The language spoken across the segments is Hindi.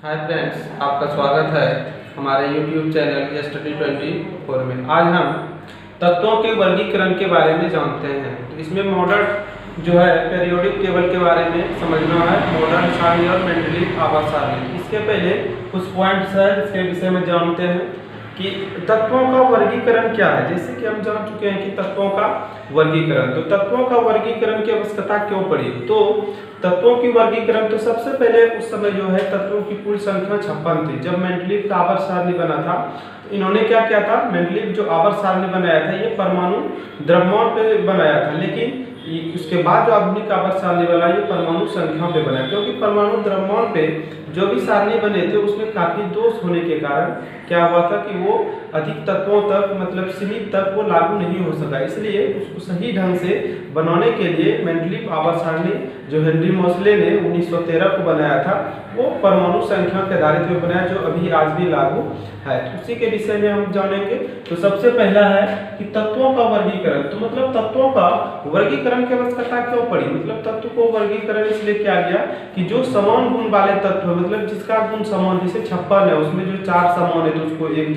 हाय फ्रेंड्स, आपका स्वागत है हमारे YouTube चैनल स्टडी 24 में। आज हम तत्वों के वर्गीकरण के बारे में जानते हैं। तो इसमें मॉडल जो है पीरियोडिक टेबल के बारे में समझना है, मॉडल सारणी और मेंडलीव आवर्त सारणी। इसके पहले कुछ पॉइंट्स है इसके विषय में जानते हैं कि तत्वों का वर्गीकरण क्या है। जैसे कि हम जान चुके हैं कि तत्वों का वर्गीकरण, तो तत्वों का वर्गीकरण की आवश्यकता क्यों पड़ी। तो तत्वों की वर्गीकरण, तो सबसे पहले उस समय जो है तत्वों की कुल संख्या 56 थी। जब मेंडलीव का आवर्त सारणी बना था तो इन्होंने क्या किया था, मेंडलीव जो आवर्त सारणी बनाया था ये परमाणु द्रव्यमान पे बनाया था, लेकिन उसके बाद जो आधुनिक आवर्त सारणी बना ये परमाणु संख्या पे बना, क्योंकि परमाणु द्रव्यमान पे जो भी सारणी बने थे उसमें काफी दोष होने के कारण क्या हुआ था कि वो अधिक तत्वों तक मतलब सीमित तक वो लागू नहीं हो सका। इसलिए उसको सही ढंग से बनाने के लिए मेंडलीव आवर्त सारणी जो हेनरी मोसले ने 1913 को बनाया था वो परमाणु संख्या के आधारित पे बनाया, जो अभी आज भी लागू है। तो उसी के विषय में हम जानेंगे। तो सबसे पहला है कि तत्वों का वर्गीकरण। तो मतलब तत्वों का वर्गीकरण की आवश्यकता क्यों पड़ी, मतलब तत्व को वर्गीकरण इसलिए किया गया कि जो समान गुण वाले तत्व, मतलब जिसका गुण समान, जैसे 56 है उसमें जो 4 समान है तो उसको एक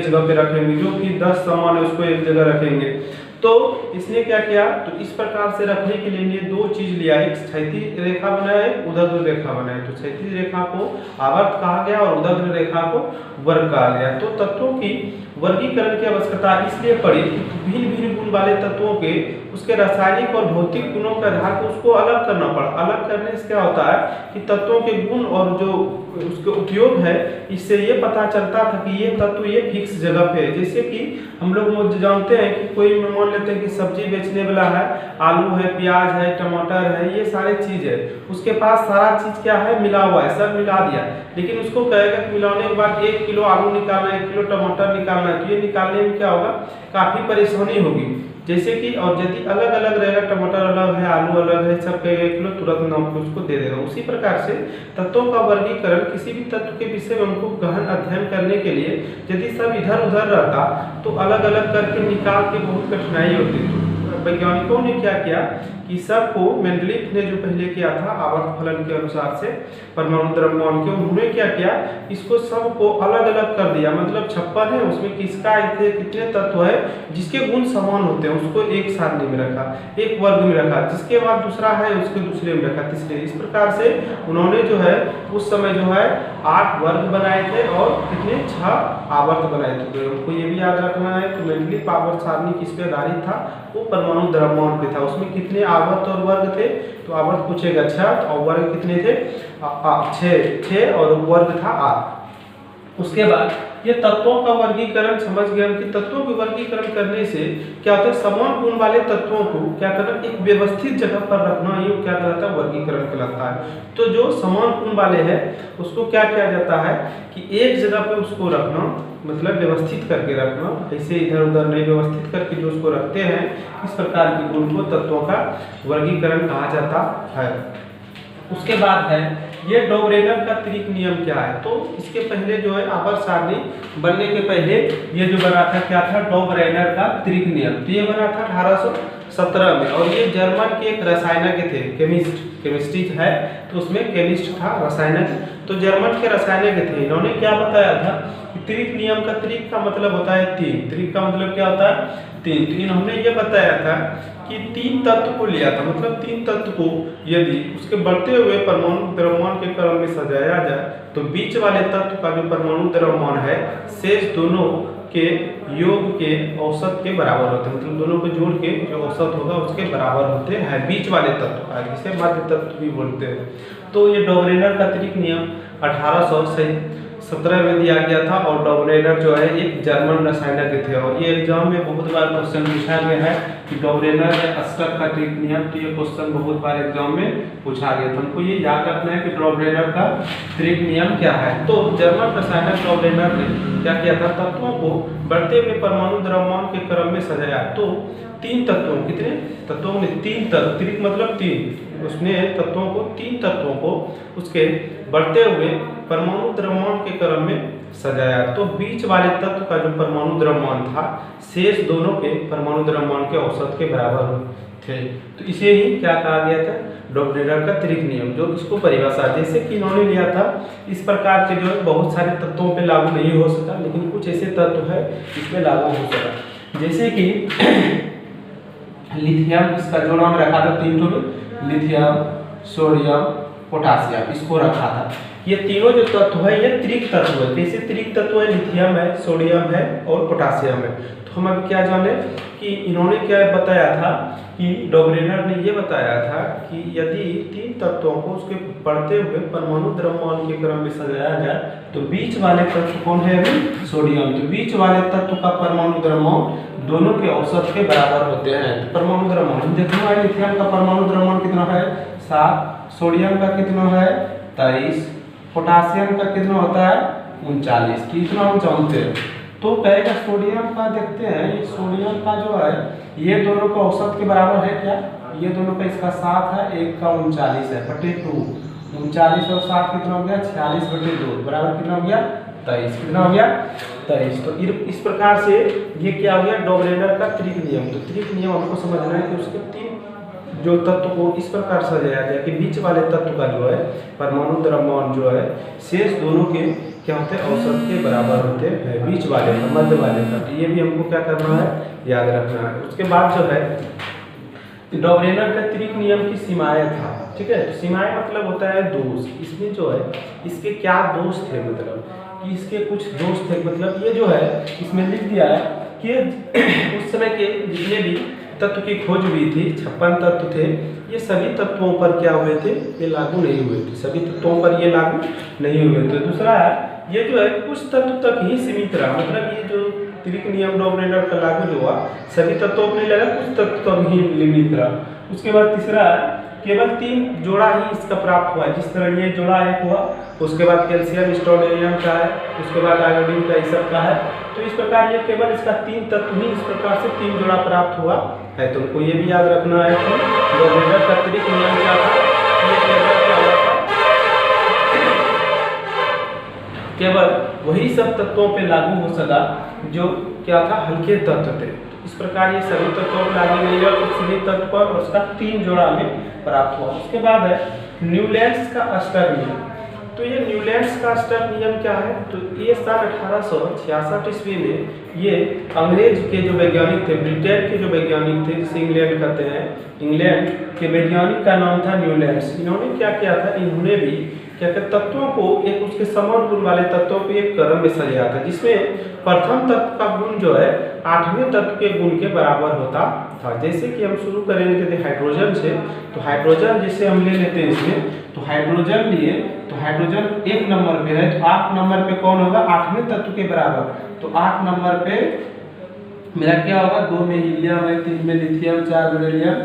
जगह पे रखेंगे, जो कि 10 समान है उसको एक जगह रखेंगे। तो इसने क्या किया, तो इस प्रकार से रखने के लिए दो चीज लिया, एक क्षैतिज रेखा बनाया, एक उदग्र रेखा बनाया। तो क्षैतिज रेखा को आवर्त कहा गया और उदग्र रेखा को वर्ग कहा गया। तो तत्वों की वर्गीकरण की आवश्यकता इसलिए पड़ी कि भिन्न भिन्न गुण वाले तत्वों के उसके रासायनिक और भौतिक गुणों के आधार पर उसको अलग करना पड़ा। अलग करने से क्या होता है कि तत्वों के गुण और जो उसके उपयोग है इससे ये पता चलता था कि ये तत्व ये फिक्स जगह पे है। जैसे कि हम लोग जानते हैं कि कोई मान लेते हैं कि सब्जी बेचने वाला है, आलू है, प्याज है, टमाटर है, ये सारे चीज है, उसके पास सारा चीज क्या है मिला हुआ है, सब मिला दिया, लेकिन उसको कहेगा कि मिलाने के बाद 1 किलो आलू निकालना है, 1 किलो टमाटर निकालना है, तो ये निकालने में क्या होगा, काफी परेशानी होगी। जैसे कि और यदि अलग अलग रहेगा, टमाटर अलग है, आलू अलग है, सब 1 किलो तुरंत नाम को उसको दे देगा। उसी प्रकार से तत्वों का वर्गीकरण किसी भी तत्व के विषय में हमको गहन अध्ययन करने के लिए यदि सब इधर उधर रहता तो अलग अलग करके निकाल के बहुत कठिनाई होती। तो वैज्ञानिकों ने क्या किया कि सबको मेंडलीव ने जो पहले किया था आवर्त फलन के अनुसार से परमाणु द्रव्यमान के, उन्होंने क्या किया इसको सबको अलग अलग कर दिया। मतलब 56 है उसमें किसका कितने तत्व है जिसके गुण समान होते हैं उसको एक सारणी में रखा, एक वर्ग में रखा, जिसके बाद दूसरा है उसके दूसरे में रखा, तीसरे। इस प्रकार से उन्होंने जो है उस समय जो है 8 वर्ग बनाए थे और कितने 6 आवर्त बनाए थे। तो हमको ये भी याद रखना है कि मेंडलीव आवर्त सारणी किस पे आधारित था, वो परमाणु द्रव्यमान पे था। उसमें कितने आवर्त और वर्ग थे, तो आवर्त पूछेगा 6 और वर्ग कितने थे 6 और वर्ग था 8। उसके बाद ये तत्वों का वर्गीकरण समझ गए कि तत्वों के वर्गीकरण करने से क्या होता है, समान गुण वाले तत्वों को क्या करना, एक व्यवस्थित जगह पर रखना, ये क्या कहलाता है, वर्गीकरण कहलाता है। तो जो समान गुण वाले हैं उसको क्या किया जाता है कि एक जगह पे उसको रखना, मतलब व्यवस्थित करके रखना, ऐसे इधर उधर नहीं, व्यवस्थित करके जो उसको रखते हैं इस प्रकार के गुण को तत्वों का वर्गीकरण कहा जाता है। उसके बाद है ये डोबरेनर का त्रिक नियम क्या है। तो इसके पहले जो है आवर्त सारणी बनने के पहले ये जो बना था क्या था, डोबरेनर का त्रिक नियम। तो ये बना था 1817 में, और ये जर्मन के एक रसायनज्ञ थे, केमिस्ट्री है तो उसमें केमिस्ट था, रसायनज्ञ। तो जर्मन के रसायनज्ञ थे, इन्होंने क्या बताया था कि त्रिक नियम का, त्रिक का मतलब होता है 3, त्रिक का मतलब क्या होता है 3। तो इन्होंने ये बताया था कि 3 तत्व को लिया था, मतलब 3 तत्व को यदि उसके बढ़ते हुए परमाणु द्रव्यमान के क्रम में सजाया जाए तो बीच वाले तत्व का जो परमाणु द्रव्यमान है शेष दोनों के योग के औसत के बराबर होते हैं, मतलब दोनों को जोड़ के जो औसत होगा उसके बराबर होते हैं बीच वाले तत्व का, जिसे मध्य तत्व भी बोलते हैं। तो ये डोबरेनर का त्रिक नियम 1817 में दिया गया था, और डोबरेनर जो है एक जर्मन रसायनज्ञ थे। और ये एग्जाम में बहुत बार क्वेश्चन पूछा गया है कि डोबरेनर या अस्टर का त्रिक नियम, तो ये क्वेश्चन बहुत बार एग्जाम में पूछा गया था। हमको ये याद रखना है कि डोबरेनर का त्रिक नियम क्या है। तो जर्मन रसायनज्ञ डोबरेनर ने क्या किया था, तत्वों को बढ़ते हुए परमाणु द्रव्यमान के क्रम में सजाया। तो 3 तत्वों, कितने तत्वों में 3 तत्व, त्रिक मतलब 3, उसने तत्वों को 3 तत्वों को उसके बढ़ते हुए परमाणु द्रव्यमान के क्रम में सजाया। तो बीच वाले तत्व का जो परमाणु द्रव्यमान था शेष दोनों के परमाणु द्रव्यमान के औसत के बराबर थे। तो इसे ही क्या कहा गया था, डॉब्रेनर का त्रिक नियम, जो इसको परिभाषा जैसे कि इन्होंने लिया था। इस प्रकार के जो है बहुत सारे तत्वों पे लागू नहीं हो सका, लेकिन कुछ ऐसे तत्व है इसमें लागू हो सका। जैसे कि लिथियम, इसका जो नाम रखा था 3 में, लिथियम, सोडियम, पोटासियम, इसको रखा था। ये तीनों जो तत्व है ये त्रिक तत्व है। कैसे त्रिक तत्व है, लिथियम है, सोडियम है और पोटासियम है। तो हम अब क्या जाने कि इन्होंने क्या बताया था कि डॉब्रेनर ने ये बताया था कि यदि 3 तत्वों को उसके बढ़ते हुए परमाणु द्रव्यमान के क्रम में सजाया जाए तो बीच वाले तत्व कौन है, अभी सोडियम। तो बीच वाले तत्व का परमाणु द्रव्यमान दोनों के औसत के बराबर होते हैं। तो परमाणु द्रव्यमान देखना, लिथियम का परमाणु द्रव्यमान कितना है 7, सोडियम का कितना है 23, पोटासियम का कितना होता है 39। कितना हम जानते हैं। तो कहेगा सोडियम का देखते हैं, ये सोडियम का जो है ये दोनों का औसत के बराबर है क्या, ये दोनों का इसका 7 है, एक का 39 है, बटे 2, 39 और 7 कितना हो गया 46 बटे 2 बराबर कितना हो गया 23। कितना हो गया 23। तो इस प्रकार से ये क्या हो गया, डॉब्रेनर का त्रिक नियम। तो त्रिक नियम हमको समझना है कि उसके 3 जो तत्व को इस प्रकार सजाया जाए कि बीच वाले तत्व का जो है परमाणु द्रव्यमान जो है शेष दोनों के क्या होते हैं, औसत के बराबर होते हैं, बीच वाले का, मध्य वाले का। तो ये भी हमको क्या करना है, याद रखना है। उसके बाद जो है डॉब्रेनर का त्रिक नियम की सीमाएं था, ठीक है। तो सीमाएं मतलब होता है दोष। इसमें जो है इसके क्या दोष थे, मतलब कि इसके कुछ दोष थे। मतलब ये जो है इसमें लिख दिया है कि उस समय के जितने भी तत्व की खोज हुई थी, 56 तत्व थे, ये सभी तत्वों पर क्या हुए थे, ये लागू नहीं हुए थे, सभी तत्वों पर ये लागू नहीं हुए थे। दूसरा है ये जो है कुछ तत्व तक ही सीमित रहा, मतलब ये जो त्रिक नियम डॉब्रेनर का लागू जो हुआ सभी तत्वों पर नहीं लगा, कुछ तत्व तक ही लिमिट रहा। उसके बाद तीसरा है केवल 3 जोड़ा ही इसका प्राप्त हुआ है, जिस तरह ये जोड़ा एक हुआ, उसके बाद कैल्शियम स्टोनेरियम का है, उसके बाद आयोडीन का इस सब का है। तो इस प्रकार ये केवल इसका 3 तत्व ही इस प्रकार से 3 जोड़ा प्राप्त हुआ है। तो उनको ये भी याद रखना है कि डॉब्रेनर का त्रिक नियम क्या था, ये केवल वही सब तत्वों पे लागू हो सका जो क्या था, हल्के तत्व थे। इस प्रकार ये सभी तत्वों पर लागू नहीं हुआ, कुछ सीमित तत्व पर और उसका 3 जोड़ा हमें प्राप्त हुआ। उसके बाद है न्यूलैंड्स का अस्टर नियम। तो ये न्यूलैंड्स का अस्टर नियम क्या है, तो ये साल 1866 ईस्वी में ये अंग्रेज के जो वैज्ञानिक थे, ब्रिटेन के जो वैज्ञानिक थे, जिसे इंग्लैंड कहते हैं, इंग्लैंड के वैज्ञानिक का नाम था न्यूलैंड्स। इन्होंने क्या किया था, इन्होंने भी क्या कहते तत्वों को एक उसके समान गुण वाले तत्वों को एक क्रम में सजाया था, जिसमें प्रथम तत्व का गुण जो है 8वें तत्व के गुण के बराबर होता था। जैसे कि हम शुरू करेंगे यदि हाइड्रोजन से, तो हाइड्रोजन जैसे हम ले लेते हैं इसमें, तो हाइड्रोजन लिए तो हाइड्रोजन 1 नंबर पे है, तो 8 नंबर पे कौन होगा, 8वें तत्व के बराबर। तो 8 नंबर पे मेरा क्या होगा, 2 में हीलियम है, 3 में लिथियम, 4 में बेरिलियम,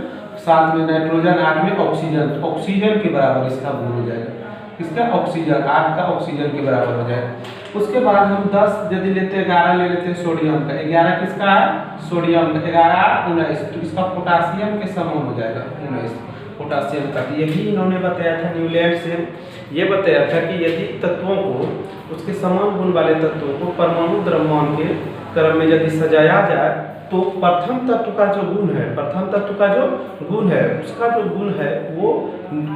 7 में नाइट्रोजन, 8 में ऑक्सीजन। तो ऑक्सीजन के बराबर इसका गुण हो जाएगा, इसका ऑक्सीजन 8 का ऑक्सीजन के बराबर हो जाएगा। उसके बाद हम 10 यदि लेते हैं, 11 ले लेते हैं सोडियम का, 11 किसका है, सोडियम का, 11 19, तो इसका पोटासियम के समान हो जाएगा 19 पोटासियम का। यही इन्होंने बताया था, न्यूलैंड से ये बताया था कि यदि तत्वों को उसके समान गुण वाले तत्वों को परमाणु द्रव्यमान के क्रम में यदि सजाया जाए तो प्रथम तत्व का जो गुण है, प्रथम तत्व का जो गुण है, उसका जो गुण है वो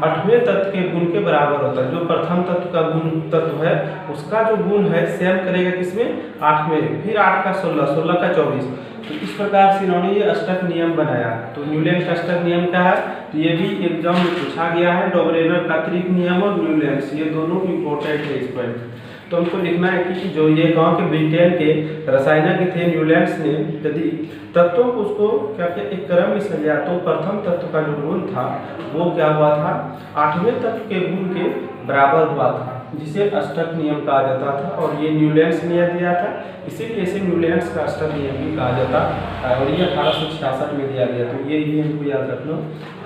8वें तत्व के गुण के बराबर होता है। जो प्रथम तत्व का गुण तत्व है उसका जो गुण है सेम करेगा किसमें, 8वें, फिर 8 का 16, 16 का 24। तो इस प्रकार से इन्होंने ये अष्टक नियम बनाया। तो न्यूलैंड का अष्टक नियम क्या है, तो ये भी एग्जाम में पूछा गया है। डॉब्रेनर का त्रिक नियम और न्यूलैंड्स, ये दोनों इंपॉर्टेंट है इस पॉइंट। तो हमको लिखना है कि जो ये गांव के ब्रिटेन के रसायनज्ञ थे न्यूलैंड्स ने, यदि तत्वों को उसको क्या क्या एक क्रम में सजाया तो प्रथम तत्व का जो गुण था वो क्या हुआ था, 8वें तत्व के गुण के बराबर हुआ था, जिसे अष्टक नियम कहा जाता था। और ये न्यूलैंड्स ने दिया था, इसीलिए इसे न्यूलैंड्स का अष्टक नियम भी कहा जाता है। और ये 1866 में दिया गया, तो ये हमको याद रखना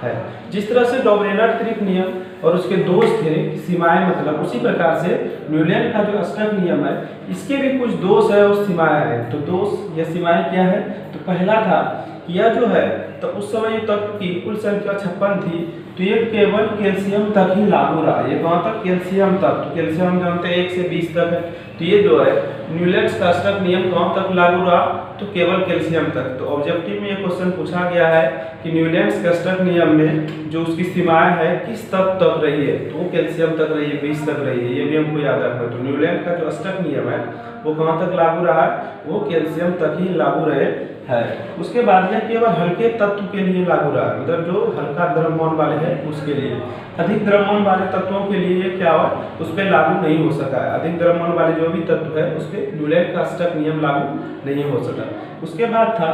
है। जिस तरह से डॉब्रेनर त्रिक नियम और उसके दोष थे, सीमाएं, मतलब उसी प्रकार से न्यूलैंड का जो अष्टक नियम है इसके भी कुछ दोष है और सीमाएं हैं। तो दोष या सीमाएं क्या है, तो पहला था कि यह जो है तो उस समय तत्व की कुल संख्या 56 थी, तो ये केवल कैल्शियम तक ही लागू रहा। ये कहाँ तक, कैल्शियम तक। तो कैल्शियम जानते हैं 1 से 20 तक है, तो ये जो है न्यूलैंड्स का अष्टक नियम कहाँ तक लागू रहा, तो केवल कैल्शियम तक। तो ऑब्जेक्टिव में ये क्वेश्चन पूछा गया है कि न्यूलैंड्स के अष्टक नियम में जो उसकी सीमाएं है किस तक तक रही है, तो वो कैल्शियम तक रही है, 20 तक रही है, ये भी हमको याद रखना है। तो न्यूलैंड का जो अष्टक नियम है वो कहाँ तक लागू रहा है, वो कैल्शियम तक ही लागू रहे है। उसके बाद में केवल हल्के तत्व के लिए लागू रहा है, मतलब जो हल्का द्रव्यमान वाले हैं उसके लिए। अधिक द्रव्यमान वाले तत्वों के लिए ये क्या हुआ, उस पर लागू नहीं हो सका है। अधिक द्रव्यमान वाले जो भी तत्व है उस पर न्यूलैंड का अष्टक नियम लागू नहीं हो सका। उसके बाद था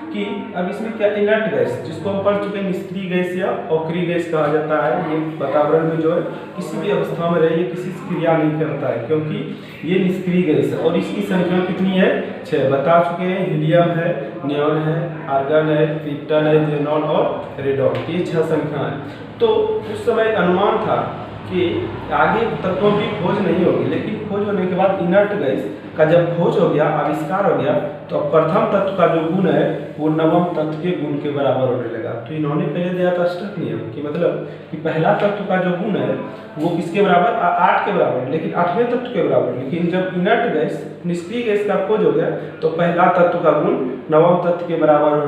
कि अब इसमें क्या इनर्ट गैस, जिसको हम पढ़ चुके हैं निष्क्रिय गैस या अक्रिय गैस कहा जाता है, ये वातावरण में जो है किसी भी अवस्था में रहे, किसी से क्रिया नहीं करता है क्योंकि ये निष्क्रिय गैस है। और इसकी संख्या कितनी है, 6 बता चुके हैं। हीलियम है, नियॉन है, आर्गन है, क्रिप्टन है, जेनॉन और रेडॉन, ये 6 संख्या है। तो उस समय अनुमान था कि आगे तत्वों की खोज नहीं होगी, लेकिन खोज होने के बाद इनर्ट गैस का जब खोज हो गया, आविष्कार हो गया, तो प्रथम तत्व का जो गुण है वो नवम तत्व के गुण के बराबर होने लगा। तो इन्होंने पहले दिया था अष्टक नियम कि मतलब कि पहला तत्व का जो गुण है वो किसके बराबर, 8 के बराबर, लेकिन 8वें तत्व के बराबर। लेकिन जब इनर्ट गैस निष्क्रिय गैस का खोज हो गया तो पहला तत्व का गुण नवम तत्व के बराबर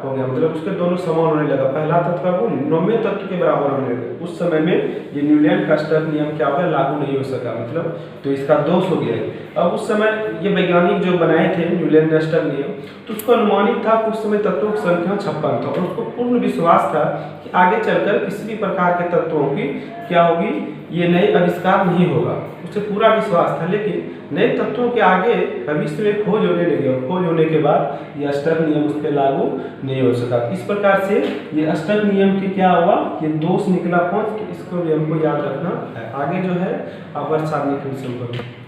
हो गया, मतलब उसके दोनों समान होने लगा। पहला तत्व का गुण 9वें तत्व के बराबर होने लगा। उस समय में ये न्यूलैंड का अष्टक नियम क्या हो गया, लागू नहीं हो सका, मतलब तो इसका दोष हो गया। अब उस समय ये वैज्ञानिक जो बनाए थे न्यूलैंड अष्टक नियम, तो उसको अनुमानित था उस समय तत्वों की संख्या 56 था, और उसको पूर्ण विश्वास था कि आगे चलकर किसी भी प्रकार के तत्वों की क्या होगी, ये नए आविष्कार नहीं होगा, उससे पूरा विश्वास था। लेकिन नए तत्वों के आगे भविष्य में खोज होने लगी, और खोज होने के बाद ये अष्टक नियम उस पर लागू नहीं हो सका। इस प्रकार से ये अष्टक नियम की क्या हुआ, ये दोष निकला 5, तो इसको भी हमको याद रखना है। आगे जो है आप वर्ष सारणी